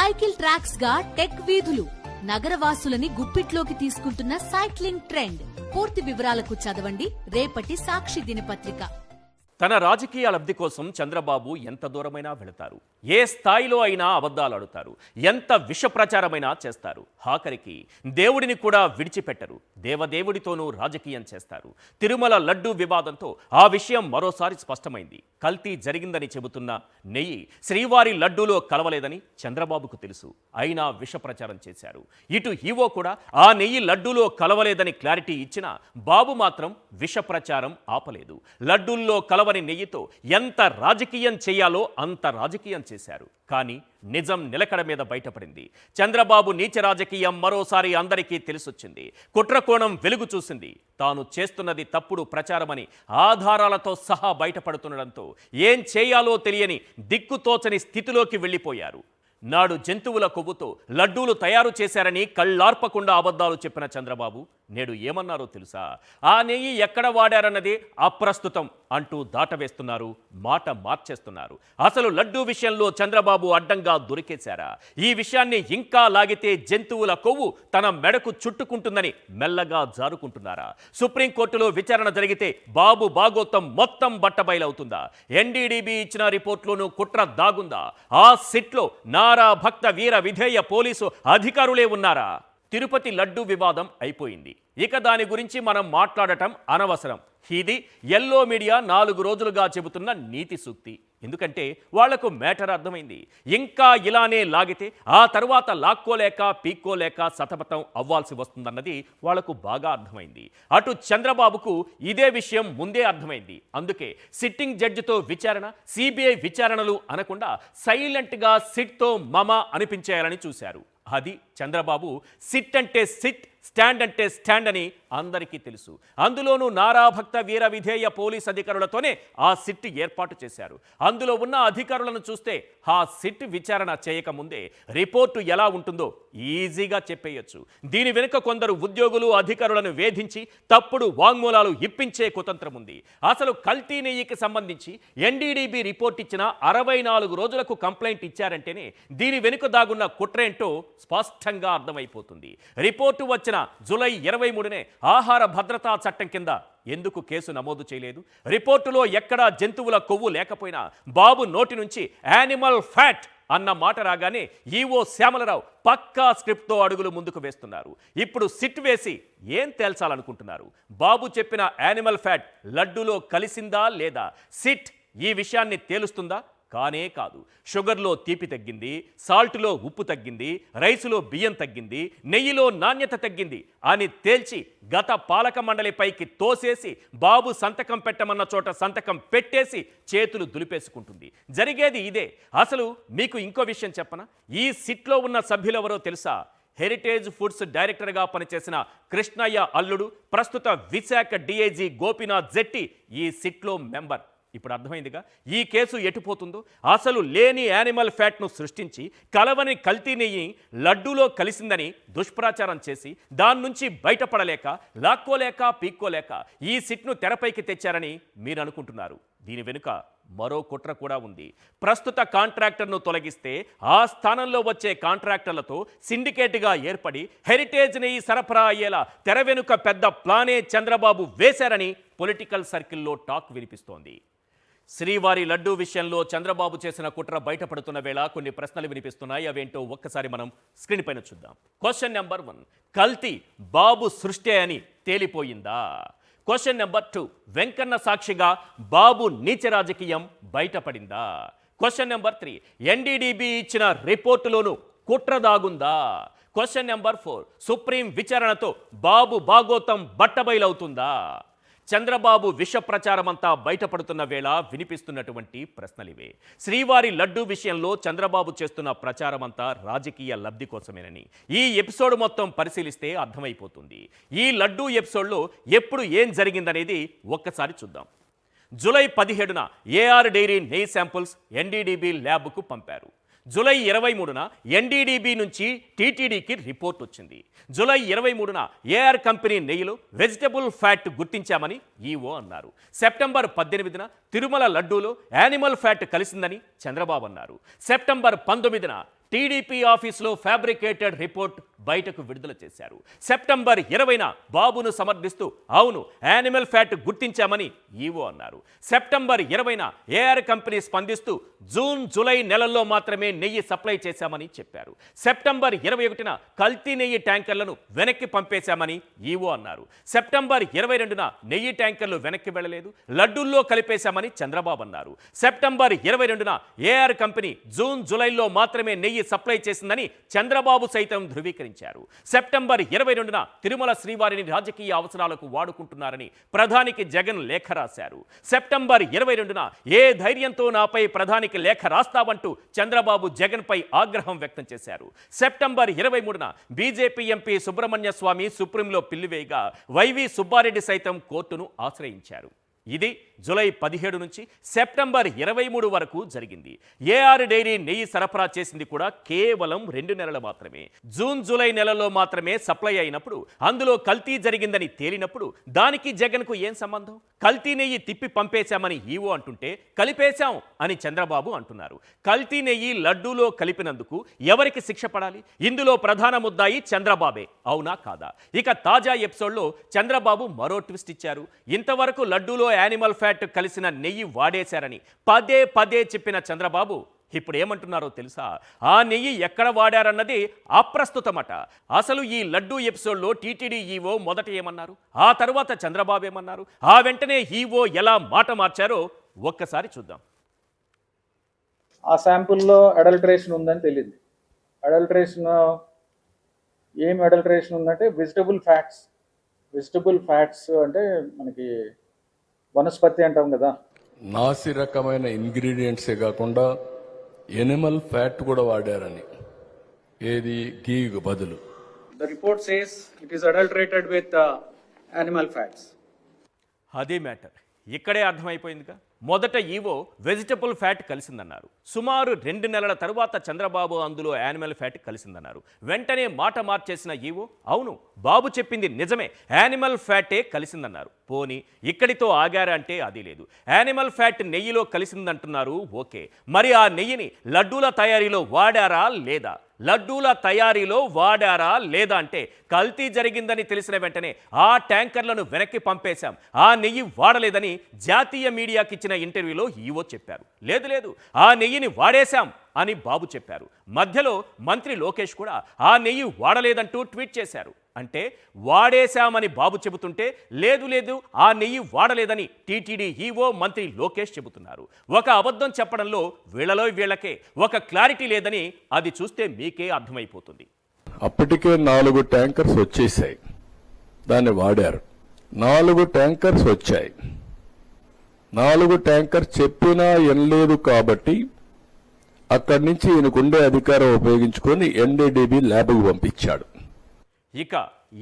Cycle tracks గా tech వీధులు నగరవాసులని గుప్పిట్లోకి తీసుకుంటున్న సైక్లింగ్ ట్రెండ్. పూర్తి వివరాలకు చదవండి రేపటి సాక్షి దినపత్రిక. తన రాజకీయ లబ్ధి కోసం చంద్రబాబు ఎంత దూరమైనా వెళతారు. ఏ స్థాయిలో అయినా అబద్ధాలు ఆడుతారు. ఎంత విష ప్రచారమైనా చేస్తారు. ఆఖరికి దేవుడిని కూడా విడిచిపెట్టరు. దేవదేవుడితోనూ రాజకీయం చేస్తారు. తిరుమల లడ్డూ వివాదంతో ఆ విషయం మరోసారి స్పష్టమైంది. కల్తీ జరిగిందని చెబుతున్న నెయ్యి శ్రీవారి లడ్డూలో కలవలేదని చంద్రబాబుకు తెలుసు. అయినా విష ప్రచారం చేశారు. ఇటు ఈవో కూడా ఆ నెయ్యి లడ్డూలో కలవలేదని క్లారిటీ ఇచ్చినా బాబు మాత్రం విష ప్రచారం ఆపలేదు. లడ్డూల్లో కలవని నెయ్యితో ఎంత రాజకీయం చేయాలో అంత రాజకీయం చేశారు. కానీ నిజం నిలకడ మీద బయటపడింది. చంద్రబాబు నీచ రాజకీయం మరోసారి అందరికీ తెలిసొచ్చింది. కుట్రకోణం వెలుగు చూసింది. తాను చేస్తున్నది తప్పుడు ప్రచారమని ఆధారాలతో సహా బయటపడుతుండడంతో ఏం చేయాలో తెలియని దిక్కుతోచని స్థితిలోకి వెళ్ళిపోయారు. నాడు జంతువుల కొవ్వుతో లడ్డూలు తయారు చేశారని కళ్ళార్పకుండా అబద్ధాలు చెప్పిన చంద్రబాబు నేడు ఏమన్నారో తెలుసా? ఆ నెయ్యి ఎక్కడ వాడారన్నదే అప్రస్తుతం అంటూ దాటవేస్తున్నారు. మాట మార్చేస్తున్నారు. అసలు లడ్డూ విషయంలో చంద్రబాబు అడ్డంగా దొరికేశారా? ఈ విషయాన్ని ఇంకా లాగితే జంతువుల కొవ్వు తన మెడకు చుట్టుకుంటుందని మెల్లగా జారుకుంటున్నారా? సుప్రీంకోర్టులో విచారణ జరిగితే బాబు బాగోతం మొత్తం బట్టబయలవుతుందా? ఎన్డీడీబీ ఇచ్చిన రిపోర్ట్లోనూ కుట్ర దాగుందా? ఆ సిట్లో నారా భక్త వీర విధేయ పోలీసు అధికారులే ఉన్నారా? తిరుపతి లడ్డూ వివాదం అయిపోయింది. ఇక దాని గురించి మనం మాట్లాడటం అనవసరం. ఇది ఎల్లో మీడియా 4 రోజులుగా చెబుతున్న నీతి సూక్తి. ఎందుకంటే వాళ్లకు మ్యాటర్ అర్థమైంది. ఇంకా ఇలానే లాగితే ఆ తరువాత లాక్కోలేక పీక్కోలేక సతమతం అవ్వాల్సి వస్తుందన్నది వాళ్లకు బాగా అర్థమైంది. అటు చంద్రబాబుకు ఇదే విషయం ముందే అర్థమైంది. అందుకే సిట్టింగ్ జడ్జితో విచారణ, సిబిఐ విచారణలు అనకుండా సైలెంట్గా సిట్తో మమ అనిపించేయాలని చూశారు. అది చంద్రబాబు సిట్ అంటే సిట్, స్టాండ్ అంటే స్టాండ్ అని అందరికీ తెలుసు. అందులోనూ నారా భక్త వీర విధేయ పోలీస్ అధికారులతోనే ఆ సిట్ ఏర్పాటు చేశారు. అందులో ఉన్న అధికారులను చూస్తే ఆ సిట్ విచారణ చేయకముందే రిపోర్టు ఎలా ఉంటుందో ఈజీగా చెప్పేయచ్చు. దీని వెనుక కొందరు ఉద్యోగులు అధికారులను వేధించి తప్పుడు వాంగ్మూలాలు ఇప్పించే కుతంత్రం ఉంది. అసలు కల్తీ నెయ్యికి సంబంధించి ఎన్డీడీబీ రిపోర్ట్ ఇచ్చిన 64 రోజులకు కంప్లైంట్ ఇచ్చారంటేనే దీని వెనుక దాగున్న కుట్రేంటో స్పష్టంగా అర్థమైపోతుంది. రిపోర్టు వచ్చిన జూలై 23నే ఆహార భద్రతా చట్టం కింద ఎందుకు కేసు నమోదు చేయలేదు? రిపోర్టులో ఎక్కడా జంతువుల కొవ్వు లేకపోయినా బాబు నోటి నుంచి యానిమల్ ఫ్యాట్ అన్న మాట రాగానే ఈవో శ్యామలరావు పక్కా స్క్రిప్ట్తో అడుగులు ముందుకు వేస్తున్నారు. ఇప్పుడు సిట్ వేసి ఏం తేల్చాలనుకుంటున్నారు? బాబు చెప్పిన యానిమల్ ఫ్యాట్ లడ్డూలో కలిసిందా లేదా? సిట్ ఈ విషయాన్ని తేలుస్తుందా? కానే కాదు. షుగర్లో తీపి తగ్గింది, సాల్ట్లో ఉప్పు తగ్గింది, రైసులో బియ్యం తగ్గింది, నెయ్యిలో నాణ్యత తగ్గింది అని తేల్చి గత పాలక మండలిపైకి తోసేసి బాబు సంతకం పెట్టమన్న చోట సంతకం పెట్టేసి చేతులు దులిపేసుకుంటుంది. జరిగేది ఇదే. అసలు మీకు ఇంకో విషయం చెప్పనా? ఈ సిట్లో ఉన్న సభ్యులెవరో తెలుసా? హెరిటేజ్ ఫుడ్స్ డైరెక్టర్గా పనిచేసిన కృష్ణయ్య అల్లుడు, ప్రస్తుత విశాఖ డిఐజీ గోపీనాథ్ జెట్టి ఈ సిట్లో మెంబర్. ఇప్పుడు అర్థమైందిగా ఈ కేసు ఎటుపోతుందో. అసలు లేని యానిమల్ ఫ్యాట్ను సృష్టించి కలవని కల్తీ నెయ్యి లడ్డూలో కలిసిందని దుష్ప్రచారం చేసి దాని నుంచి బయటపడలేక లాక్కోలేక పీక్కోలేక ఈ సిట్ను తెరపైకి తెచ్చారని మీరు అనుకుంటున్నారు. దీని వెనుక మరో కుట్ర కూడా ఉంది. ప్రస్తుత కాంట్రాక్టర్ను తొలగిస్తే ఆ స్థానంలో వచ్చే కాంట్రాక్టర్లతో సిండికేట్గా ఏర్పడి హెరిటేజ్ నెయ్యి సరఫరా అయ్యేలా తెర వెనుక పెద్ద ప్లానే చంద్రబాబు వేశారని పొలిటికల్ సర్కిల్లో టాక్ వినిపిస్తోంది. శ్రీవారి లడ్డూ విషయంలో చంద్రబాబు చేసిన కుట్ర బయటపడుతున్న వేళ కొన్ని ప్రశ్నలు వినిపిస్తున్నాయి. అవేంటో ఒక్కసారి మనం స్క్రీన్ పైన చూద్దాం. క్వశ్చన్ నెంబర్ 1, కల్తీ బాబు సృష్టి అని తేలిపోయిందా? క్వశ్చన్ నెంబర్ 2, వెంకన్న సాక్షిగా బాబు నీచ రాజకీయం బయటపడిందా? క్వశ్చన్ నెంబర్ 3, ఎన్డీడీబీ ఇచ్చిన రిపోర్టులోనూ కుట్ర దాగుందా? క్వశ్చన్ నెంబర్ 4, సుప్రీం విచారణతో బాబు బాగోతం బట్టబయలవుతుందా? చంద్రబాబు విష ప్రచారమంతా బయటపడుతున్న వేళ వినిపిస్తున్నటువంటి ప్రశ్నలివే. శ్రీవారి లడ్డూ విషయంలో చంద్రబాబు చేస్తున్న ప్రచారమంతా రాజకీయ లబ్ధి కోసమేనని ఈ ఎపిసోడ్ మొత్తం పరిశీలిస్తే అర్థమైపోతుంది. ఈ లడ్డూ ఎపిసోడ్లో ఎప్పుడు ఏం జరిగిందనేది ఒక్కసారి చూద్దాం. జూలై 17న ఏఆర్ డైరీ నెయ్యి శాంపుల్స్ ఎన్డీడీబీ ల్యాబ్కు పంపారు. జూలై 23న ఎన్డీడీబీ నుంచి టీటీడీకి రిపోర్ట్ వచ్చింది. జూలై 23న ఏఆర్ కంపెనీ నెయ్యిలో వెజిటబుల్ ఫ్యాట్ గుర్తించామని ఈవో అన్నారు. సెప్టెంబర్ 18న తిరుమల లడ్డూలో యానిమల్ ఫ్యాట్ కలిసిందని చంద్రబాబు అన్నారు. సెప్టెంబర్ 19న టీడీపీ ఆఫీసులో ఫ్యాబ్రికేటెడ్ రిపోర్ట్ బయటకు విడుదల చేశారు. సెప్టెంబర్ 20న బాబును సమర్థిస్తూ అవును యానిమల్ ఫ్యాట్ గుర్తించామని ఈవో అన్నారు. సెప్టెంబర్ 20న ఏఆర్ కంపెనీ స్పందిస్తూ జూన్ జూలై నెలల్లో మాత్రమే నెయ్యి సప్లై చేశామని చెప్పారు. సెప్టెంబర్ 21న కల్తీ నెయ్యి ట్యాంకర్లను వెనక్కి పంపేశామని ఈవో అన్నారు. సెప్టెంబర్ 22న నెయ్యి ట్యాంకర్లు వెనక్కి వెళ్లలేదు, లడ్డూల్లో కలిపేశామని చంద్రబాబు అన్నారు. సెప్టెంబర్ 22న ఏఆర్ కంపెనీ జూన్ జూలైలో మాత్రమే నెయ్యి సప్లై చేసిందని చంద్రబాబు సైతం ధృవీకరించారు. సెప్టెంబర్ 22న తిరుమల శ్రీవారిని రాజకీయ అవసరాలకు వాడుకుంటున్నారని ప్రధానికి జగన్ లేఖ రాశారు. సెప్టెంబర్ 22న ఏ ధైర్యంతో నాపై ప్రధానికి లేఖ రాస్తావంటూ చంద్రబాబు జగన్ పై ఆగ్రహం వ్యక్తం చేశారు. సెప్టెంబర్ 23న బీజేపీ ఎంపీ సుబ్రహ్మణ్య స్వామి సుప్రీంలో పిల్లివేయగా వైవి సుబ్బారెడ్డి సైతం కోర్టును ఆశ్రయించారు. ఇది జూలై 17 నుంచి సెప్టెంబర్ 23 వరకు జరిగింది. ఏఆర్ డైరీ నెయ్యి సరఫరా చేసింది కూడా కేవలం 2 నెలలు మాత్రమే. జూన్ జూలై నెలలో మాత్రమే సప్లై అయినప్పుడు అందులో కల్తీ జరిగిందని తేలినప్పుడు దానికి జగన్కు ఏం సంబంధం? కల్తీ నెయ్యి తిప్పి పంపేశామని ఈవో అంటుంటే కలిపేశాం అని చంద్రబాబు అంటున్నారు. కల్తీ నెయ్యి లడ్డూలో కలిపినందుకు ఎవరికి శిక్ష పడాలి? ఇందులో ప్రధాన ముద్దాయి చంద్రబాబే, అవునా కాదా? ఇక తాజా ఎపిసోడ్లో చంద్రబాబు మరో ట్విస్ట్ ఇచ్చారు. ఇంతవరకు లడ్డూలో యానిమల్ ఫ్యాట్ కలిసిన నెయ్యి వాడేశారని పదే పదే చెప్పిన చంద్రబాబు ఇప్పుడు ఏమంటున్నారో తెలుసా? ఆ నెయ్యి ఎక్కడ వాడారన్నది అప్రస్తుతమట. అసలు ఈ లడ్డూ ఎపిసోడ్లో టీటీడీ ఈవో మొదట ఏమన్నారు, ఆ తర్వాత చంద్రబాబు ఏమన్నారు, ఆ వెంటనే ఈవో ఎలా మాట మార్చారో ఒక్కసారి చూద్దాం. ఆ శాంపుల్లో అడల్టరేషన్ ఉందని తెలియదు. ఏం అడల్టరేషన్ ఉందంటే వెజిటబుల్ ఫ్యాట్స్ అంటే మనకి వనస్పతి అంటాం కదా, నాసి రకమైన ఇంగ్రీడియంట్సే కాకుండా ఎనిమల్ ఫ్యాట్ కూడా వాడారని. ఏది గీకు బదులు. The report says it is adulterated with animal fats. అదే మ్యాటర్ ఇక్కడే అర్థమైపోయిందిగా. మొదట ఈవో వెజిటబుల్ ఫ్యాట్ కలిసిందన్నారు. సుమారు 2 నెలల తరువాత చంద్రబాబు అందులో యానిమల్ ఫ్యాట్ కలిసిందన్నారు. వెంటనే మాట మార్చేసిన ఈవో అవును బాబు చెప్పింది నిజమే, యానిమల్ ఫ్యాటే కలిసిందన్నారు. పోనీ ఇక్కడితో ఆగారా అంటే అది లేదు. యానిమల్ ఫ్యాట్ నెయ్యిలో కలిసిందంటున్నారు, ఓకే. మరి ఆ నెయ్యిని లడ్డూల తయారీలో వాడారా లేదా అంటే కల్తీ జరిగిందని తెలిసిన వెంటనే ఆ ట్యాంకర్లను వెనక్కి పంపేశాం, ఆ నెయ్యి వాడలేదని జాతీయ మీడియాకి ఇచ్చిన ఇంటర్వ్యూలో ఈవో చెప్పారు. లేదు ఆ నెయ్యిని వాడేశాం అని బాబు చెప్పారు. మధ్యలో మంత్రి లోకేష్ కూడా ఆ నెయ్యి వాడలేదంటూ ట్వీట్ చేశారు. అంటే వాడేశామని బాబు చెబుతుంటే లేదు ఆ నెయ్యి వాడలేదని టీటీడీ ఈవో మంత్రి లోకేష్ చెబుతున్నారు. ఒక అబద్ధం చెప్పడంలో వీళ్ళకే ఒక క్లారిటీ లేదని అది చూస్తే మీకే అర్థమైపోతుంది. అప్పటికే 4 ట్యాంకర్స్ వచ్చేసాయి, దాన్ని వాడారు. 4 ట్యాంకర్స్ వచ్చాయి. 4 ట్యాంకర్ చెప్పినా ఎనలేదు కాబట్టి అక్కడి నుంచి ఈయనకుండే అధికారం ఉపయోగించుకొని ఎన్డీడీబీ ల్యాబ్కు పంపించాడు. ఇక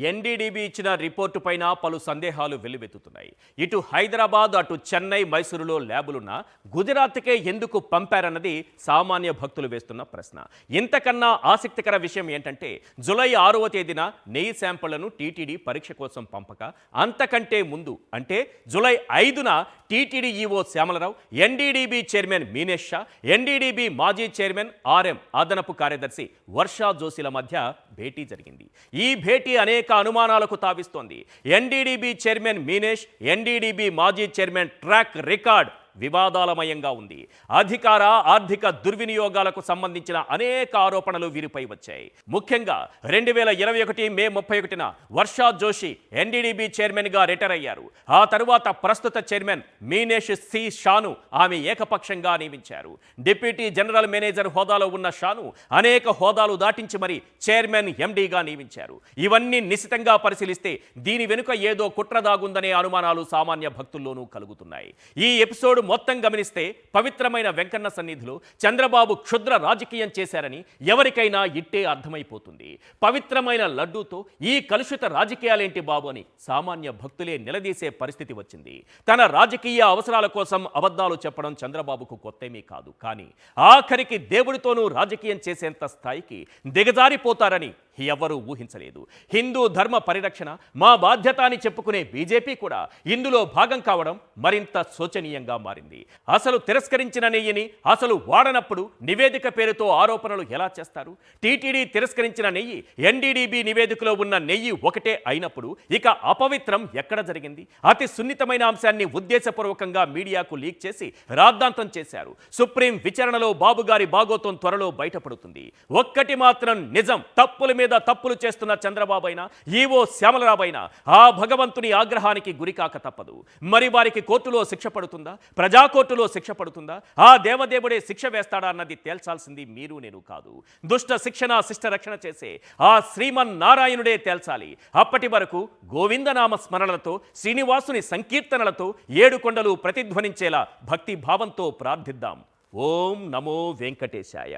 ఎన్డీడీబీ ఇచ్చిన రిపోర్టు పైన పలు సందేహాలు వెల్లువెత్తుతున్నాయి. ఇటు హైదరాబాద్, అటు చెన్నై, మైసూరులో ల్యాబులున్నా గుజరాత్కే ఎందుకు పంపారన్నది సామాన్య భక్తులు వేస్తున్న ప్రశ్న. ఇంతకన్నా ఆసక్తికర విషయం ఏంటంటే జూలై 6వ తేదీన నెయ్యి శాంపుళ్లను టీటీడీ పరీక్ష కోసం పంపక అంతకంటే ముందు అంటే జూలై 5న TTD EO Shyamala Rao, NDDB chairman Meenesh Shah, NDDB మాజీ చైర్మన్ ఆర్ఎం అదనపు కార్యదర్శి వర్షా జోషిల మధ్య భేటీ జరిగింది. ఈ భేటీ అనేక అనుమానాలకు తావిస్తోంది. ఎన్డీడీబీ చైర్మన్ మీనేష్, ఎన్డీడీబీ మాజీ చైర్మన్ ట్రాక్ రికార్డ్ వివాదాలమయంగా ఉంది. అధికార ఆర్థిక దుర్వినియోగాలకు సంబంధించిన అనేక ఆరోపణలు వీరిపై వచ్చాయి. ముఖ్యంగా 2021 మే 31న వర్షా జోషి ఎన్డీడీబీ చైర్మన్గా రిటైర్ అయ్యారు. ఆ తరువాత ప్రస్తుత చైర్మన్ మీనేష్ సి షాను ఆమె ఏకపక్షంగా నియమించారు. డిప్యూటీ జనరల్ మేనేజర్ హోదాలో ఉన్న షాను అనేక హోదాలు దాటించి మరి చైర్మన్ ఎండీగా నియమించారు. ఇవన్నీ నిశితంగా పరిశీలిస్తే దీని వెనుక ఏదో కుట్ర దాగుందనే అనుమానాలు సామాన్య భక్తుల్లోనూ కలుగుతున్నాయి. ఈ ఎపిసోడ్ మొత్తం గమనిస్తే పవిత్రమైన వెంకన్న సన్నిధిలో చంద్రబాబు క్షుద్ర రాజకీయం చేశారని ఎవరికైనా ఇట్టే అర్థమైపోతుంది. పవిత్రమైన లడ్డూతో ఈ కలుషిత రాజకీయాలేంటి బాబు అని సామాన్య భక్తులే నిలదీసే పరిస్థితి వచ్చింది. తన రాజకీయ అవసరాల కోసం అబద్ధాలు చెప్పడం చంద్రబాబుకు కొత్తేమీ కాదు. కానీ ఆఖరికి దేవుడితోనూ రాజకీయం చేసేంత స్థాయికి దిగజారిపోతారని ఎవరూ ఊహించలేదు. హిందూ ధర్మ పరిరక్షణ మా బాధ్యత అని చెప్పుకునే బీజేపీ కూడా ఇందులో భాగం కావడం మరింత శోచనీయంగా మారింది. మారింది. అసలు తిరస్కరించిన నెయ్యిని అసలు వాడనప్పుడు నివేదిక పేరుతో ఆరోపణలు ఎలా చేస్తారు? టీటీడీ తిరస్కరించిన నెయ్యి ఎన్డీడీబీ నివేదికలో ఉన్న నెయ్యి ఒకటే అయినప్పుడు ఇక అపవిత్రం ఎక్కడ జరిగింది? అతి సున్నితమైన అంశాన్ని ఉద్దేశపూర్వకంగా మీడియాకు లీక్ చేసి రాద్ధాంతం చేశారు. సుప్రీం విచారణలో బాబు గారి బాగోతం త్వరలో బయటపడుతుంది. ఒక్కటి మాత్రం నిజం, తప్పుల మీద తప్పులు చేస్తున్న చంద్రబాబు అయినా ఈవో శ్యామలరావు అయినా ఆ భగవంతుని ఆగ్రహానికి గురికాక తప్పదు. మరి వారికి కోర్టులో శిక్ష పడుతుందా? ప్రజా కోర్టులో శిక్ష పడుతుందా? ఆ దేవదేవుడే శిక్ష వేస్తాడా అన్నది తేల్చాల్సింది మీరు నేను కాదు. దుష్ట శిక్షణ శిష్ట రక్షణ చేసే ఆ శ్రీమన్నారాయణుడే తేల్చాలి. అప్పటి వరకు గోవిందనామ స్మరణలతో శ్రీనివాసుని సంకీర్తనలతో 7 కొండలు ప్రతిధ్వనించేలా భక్తి భావంతో ప్రార్థిద్దాం. ఓం నమో వెంకటేశాయ.